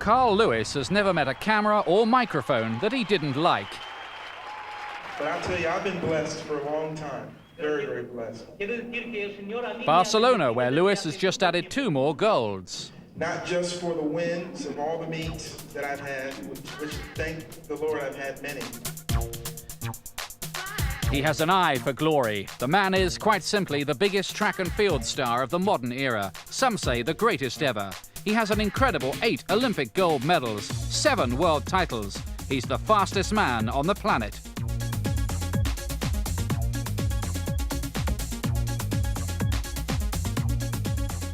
Carl Lewis has never met a camera or microphone that he didn't like. But I'll tell you, I've been blessed for a long time. Very, very blessed. Barcelona, where Lewis has just added 2 more golds. Not just for the wins of all the meets that I've had, which thank the Lord I've had many. He has an eye for glory. The man is, quite simply, the biggest track and field star of the modern era. Some say the greatest ever. He has an incredible 8 Olympic gold medals, 7 world titles. He's the fastest man on the planet.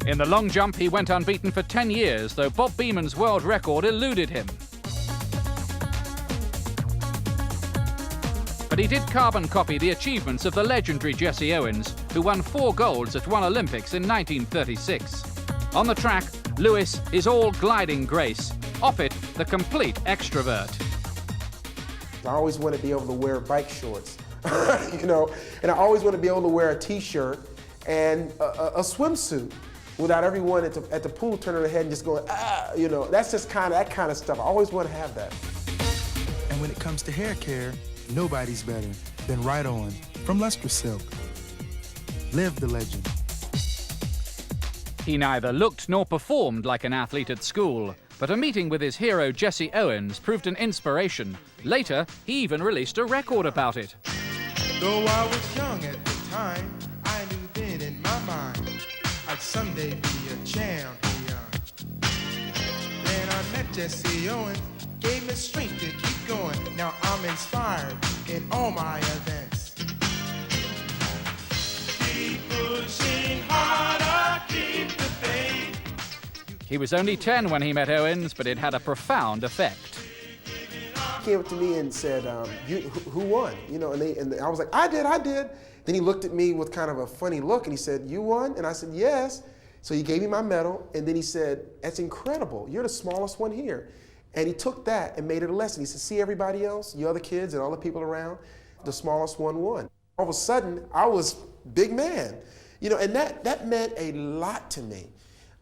In the long jump, he went unbeaten for 10 years, though Bob Beeman's world record eluded him. But he did carbon copy the achievements of the legendary Jesse Owens, who won 4 golds at one Olympics in 1936. On the track, Lewis is all gliding grace. Off it, the complete extrovert. I always want to be able to wear bike shorts, you know, and I always want to be able to wear a t-shirt and a swimsuit without everyone at the pool turning their head and just going, ah, you know, that's just that kind of stuff. I always want to have that. And when it comes to hair care, nobody's better than Right On from Luster Silk. Live the legend. He neither looked nor performed like an athlete at school, but a meeting with his hero Jesse Owens proved an inspiration. Later, he even released a record about it. Though I was young at the time, I knew then in my mind I'd someday be a champion. Then I met Jesse Owens, gave me strength to keep going. Now I'm inspired in all my events. Keep pushing harder, keep the faith. He was only 10 when he met Owens, but it had a profound effect. He came up to me and said, who won? You know, and I was like, I did. Then he looked at me with kind of a funny look and he said, you won? And I said, yes. So he gave me my medal and then he said, that's incredible. You're the smallest one here. And he took that and made it a lesson. He said, see everybody else, you other kids and all the people around, the smallest one won. All of a sudden, I was big man. You know, and that meant a lot to me.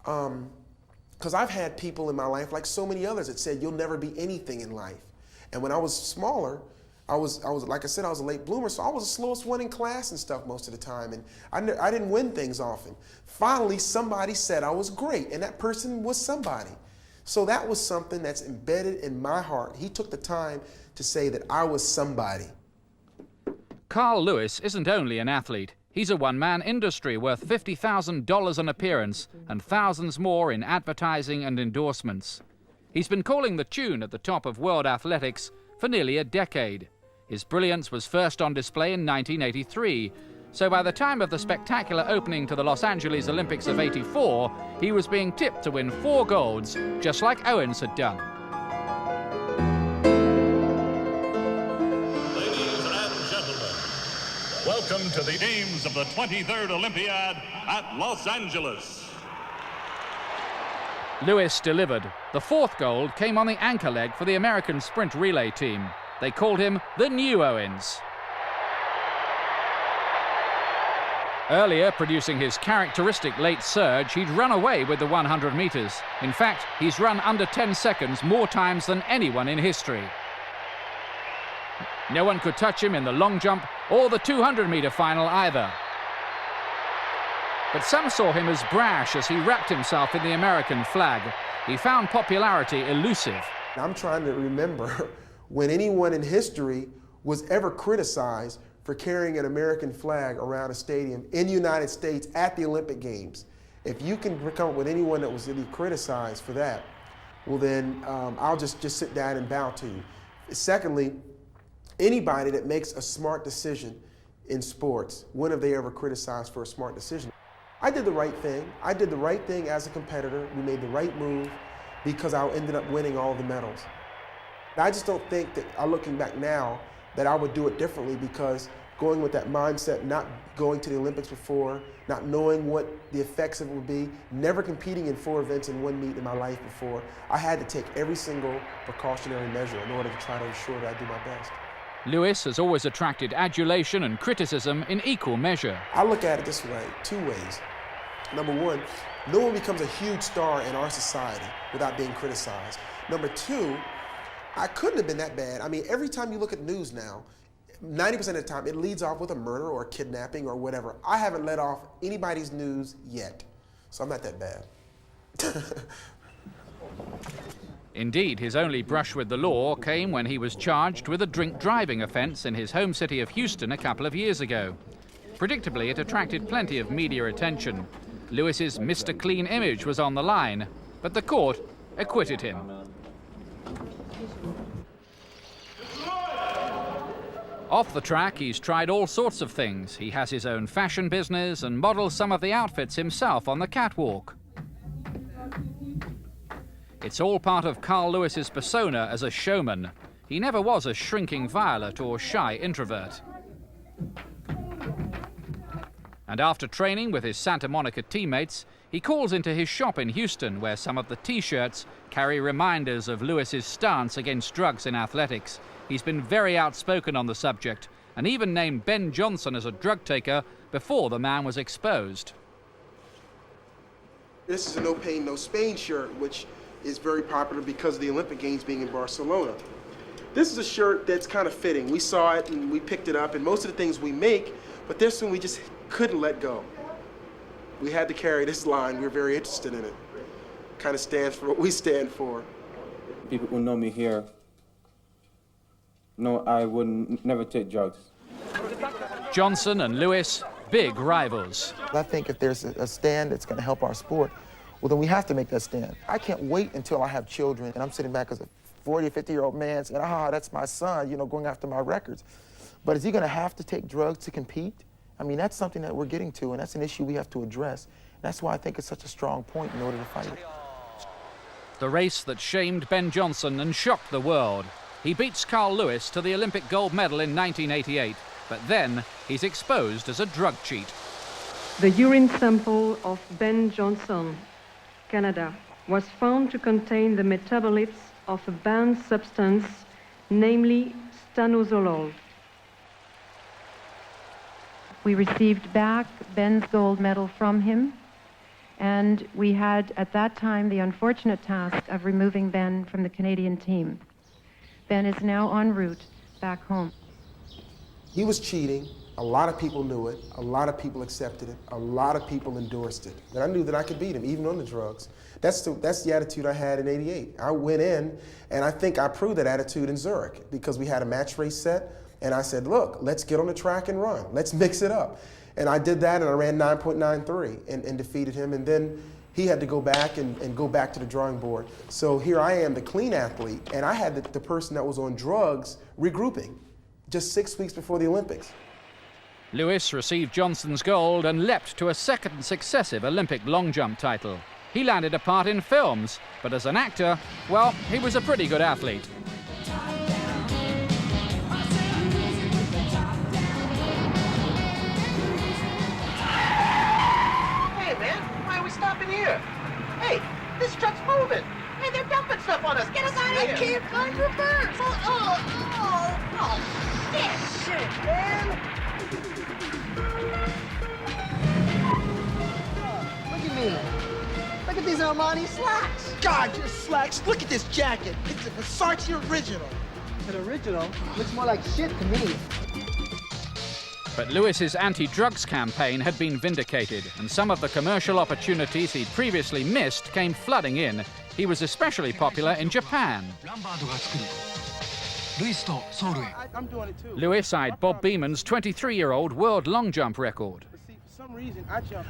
Because I've had people in my life, like so many others, that said, you'll never be anything in life. And when I was smaller, I was like I said, I was a late bloomer, so I was the slowest one in class and stuff most of the time, and I didn't win things often. Finally, somebody said I was great, and that person was somebody. So that was something that's embedded in my heart. He took the time to say that I was somebody. Carl Lewis isn't only an athlete. He's a one-man industry worth $50,000 an appearance and thousands more in advertising and endorsements. He's been calling the tune at the top of world athletics for nearly a decade. His brilliance was first on display in 1983, so by the time of the spectacular opening to the Los Angeles Olympics of '84, he was being tipped to win 4 golds, just like Owens had done. Ladies and gentlemen, welcome to the aims of the 23rd Olympiad at Los Angeles. Lewis delivered. The 4th gold came on the anchor leg for the American sprint relay team. They called him the New Owens. Earlier, producing his characteristic late surge, he'd run away with the 100 meters. In fact, he's run under 10 seconds more times than anyone in history. No one could touch him in the long jump or the 200-meter final either. But some saw him as brash as he wrapped himself in the American flag. He found popularity elusive. I'm trying to remember when anyone in history was ever criticized for carrying an American flag around a stadium in the United States at the Olympic Games. If you can come up with anyone that was really criticized for that, well then I'll just sit down and bow to you. Secondly, anybody that makes a smart decision in sports, when have they ever criticized for a smart decision? I did the right thing. I did the right thing as a competitor. We made the right move because I ended up winning all the medals. I just don't think that, looking back now, that I would do it differently because going with that mindset, not going to the Olympics before, not knowing what the effects of it would be, never competing in 4 events in one meet in my life before, I had to take every single precautionary measure in order to try to ensure that I do my best. Lewis has always attracted adulation and criticism in equal measure. I look at it this way, 2 ways. Number one, no one becomes a huge star in our society without being criticized. Number two, I couldn't have been that bad. I mean, every time you look at news now, 90% of the time, it leads off with a murder or a kidnapping or whatever. I haven't let off anybody's news yet, so I'm not that bad. Indeed, his only brush with the law came when he was charged with a drink driving offence in his home city of Houston a couple of years ago. Predictably, it attracted plenty of media attention. Lewis's Mr. Clean image was on the line, but the court acquitted him. Off the track, he's tried all sorts of things. He has his own fashion business and models some of the outfits himself on the catwalk. It's all part of Carl Lewis's persona as a showman. He never was a shrinking violet or shy introvert. And after training with his Santa Monica teammates, he calls into his shop in Houston, where some of the T-shirts carry reminders of Lewis's stance against drugs in athletics. He's been very outspoken on the subject, and even named Ben Johnson as a drug taker before the man was exposed. This is a no pain, no Spain shirt, which is very popular because of the Olympic Games being in Barcelona. This is a shirt that's kind of fitting. We saw it and we picked it up, and most of the things we make, but this one we just couldn't let go. We had to carry this line. We're very interested in it. Kind of stands for what we stand for. People who know me here know I would never take drugs. Johnson and Lewis, big rivals. I think if there's a stand that's going to help our sport, well, then we have to make that stand. I can't wait until I have children and I'm sitting back as a 40 or 50-year-old man saying, that's my son, going after my records. But is he going to have to take drugs to compete? I mean, that's something that we're getting to, and that's an issue we have to address. That's why I think it's such a strong point in order to fight it. The race that shamed Ben Johnson and shocked the world. He beats Carl Lewis to the Olympic gold medal in 1988, but then he's exposed as a drug cheat. The urine sample of Ben Johnson, Canada, was found to contain the metabolites of a banned substance, namely stanozolol. We received back Ben's gold medal from him, and we had at that time the unfortunate task of removing Ben from the Canadian team. Ben is now en route back home. He was cheating. A lot of people knew it. A lot of people accepted it. A lot of people endorsed it. And I knew that I could beat him, even on the drugs. That's the attitude I had in '88. I went in, and I think I proved that attitude in Zurich because we had a match race set, and I said, look, let's get on the track and run. Let's mix it up. And I did that, and I ran 9.93 and defeated him, and then he had to go back and go back to the drawing board. So here I am, the clean athlete, and I had the person that was on drugs regrouping just 6 weeks before the Olympics. Lewis received Johnson's gold and leapt to a second successive Olympic long jump title. He landed a part in films, but as an actor, well, he was a pretty good athlete. Hey, man, why are we stopping here? Hey, this truck's moving. Hey, they're dumping stuff on us. Get us out of here. I can't find your purse. Oh, shit, man. Look at me. Look at these Armani slacks. God, your slacks. Look at this jacket. It's a Versace original. An original? Looks more like shit to me. But Lewis's anti-drugs campaign had been vindicated, and some of the commercial opportunities he'd previously missed came flooding in. He was especially popular in Japan. I'm doing it too. Lewis eyed Bob Beeman's 23-year-old world long jump record. For some reason,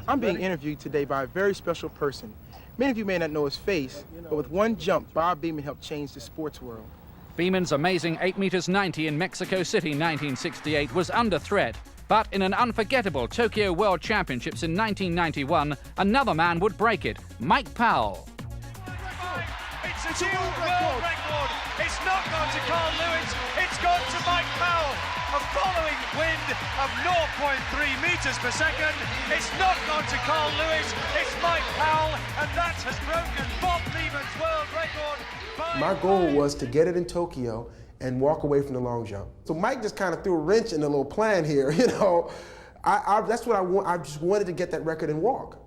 I'm being interviewed today by a very special person. Many of you may not know his face, but with one jump, Bob Beeman helped change the sports world. Beeman's amazing 8 meters 90 in Mexico City 1968 was under threat, but in an unforgettable Tokyo World Championships in 1991, another man would break it, Mike Powell. It's a new world record. It's not gone to Carl Lewis, it's gone to Mike Powell. A following wind of 0.3 meters per second. It's not gone to Carl Lewis, it's Mike Powell, and that has broken Bob Beeman's world record. My goal was to get it in Tokyo and walk away from the long jump. So Mike just kind of threw a wrench in the little plan here, That's what I want. I just wanted to get that record and walk.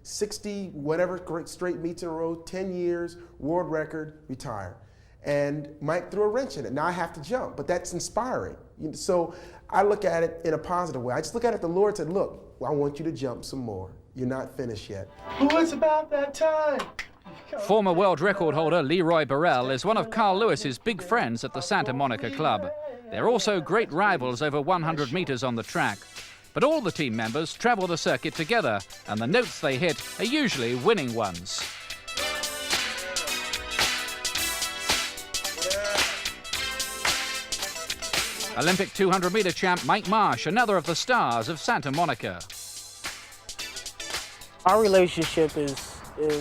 60 whatever straight meets in a row, 10 years, world record, retire. And Mike threw a wrench in it. Now I have to jump, but that's inspiring. So I look at it in a positive way. I just look at it, the Lord said, look, I want you to jump some more. You're not finished yet. Oh, it's about that time. Former world record holder Leroy Burrell is one of Carl Lewis's big friends at the Santa Monica Club. They're also great rivals over 100 meters on the track. But all the team members travel the circuit together, and the notes they hit are usually winning ones. Olympic 200-meter champ Mike Marsh, another of the stars of Santa Monica. Our relationship is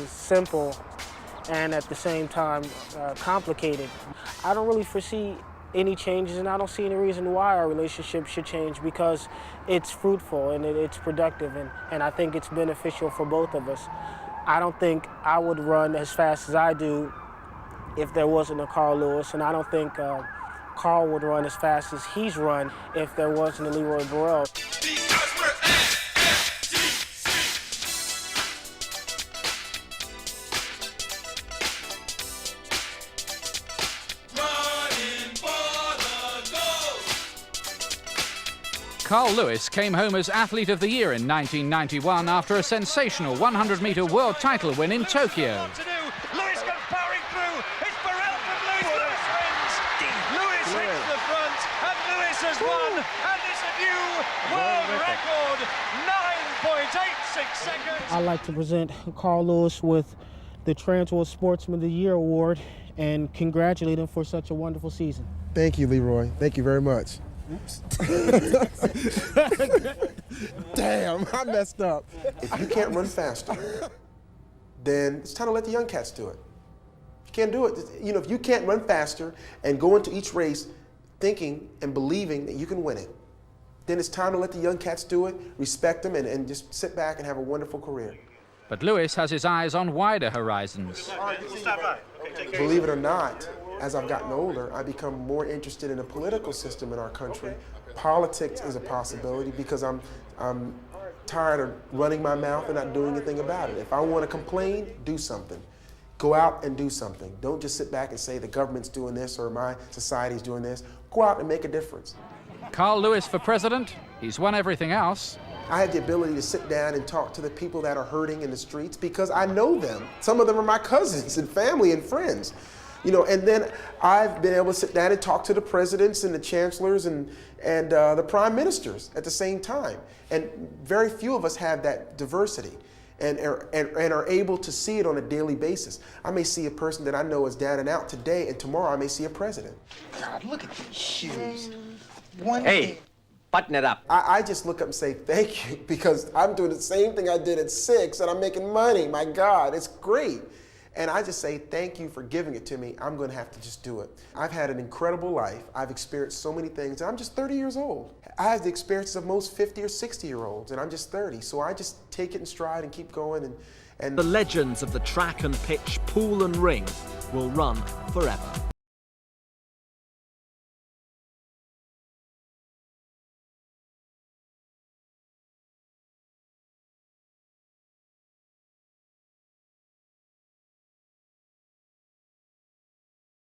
simple and at the same time complicated. I don't really foresee any changes, and I don't see any reason why our relationship should change, because it's fruitful and it's productive, and I think it's beneficial for both of us. I don't think I would run as fast as I do if there wasn't a Carl Lewis, and I don't think Carl would run as fast as he's run if there wasn't a Leroy Burrell. Carl Lewis came home as Athlete of the Year in 1991 after a sensational 100-meter world title win in Tokyo. Lewis goes powering through. It's Burrell from Lewis. Lewis wins. Lewis hits the front, and Lewis has won. And it's a new world record, 9.86 seconds. I'd like to present Carl Lewis with the Transworld Sportsman of the Year Award and congratulate him for such a wonderful season. Thank you, Leroy. Thank you very much. Oops. Damn, I messed up. If you can't run faster, then it's time to let the young cats do it. You can't do it. If you can't run faster and go into each race thinking and believing that you can win it, then it's time to let the young cats do it, respect them, and just sit back and have a wonderful career. But Lewis has his eyes on wider horizons. Believe it or not, as I've gotten older, I become more interested in the political system in our country. Politics is a possibility because I'm tired of running my mouth and not doing anything about it. If I want to complain, do something. Go out and do something. Don't just sit back and say the government's doing this or my society's doing this. Go out and make a difference. Carl Lewis for president? He's won everything else. I had the ability to sit down and talk to the people that are hurting in the streets because I know them. Some of them are my cousins and family and friends. And then I've been able to sit down and talk to the presidents and the chancellors and the prime ministers at the same time. And very few of us have that diversity and are able to see it on a daily basis. I may see a person that I know is down and out today, and tomorrow I may see a president. God, look at these shoes. Hey, button it up. I just look up and say thank you because I'm doing the same thing I did at 6 and I'm making money. My God, it's great. And I just say thank you for giving it to me. I'm going to have to just do it. I've had an incredible life. I've experienced so many things. And I'm just 30 years old. I have the experiences of most 50 or 60-year-olds, and I'm just 30. So I just take it in stride and keep going. And the legends of the track and pitch, pool and ring will run forever.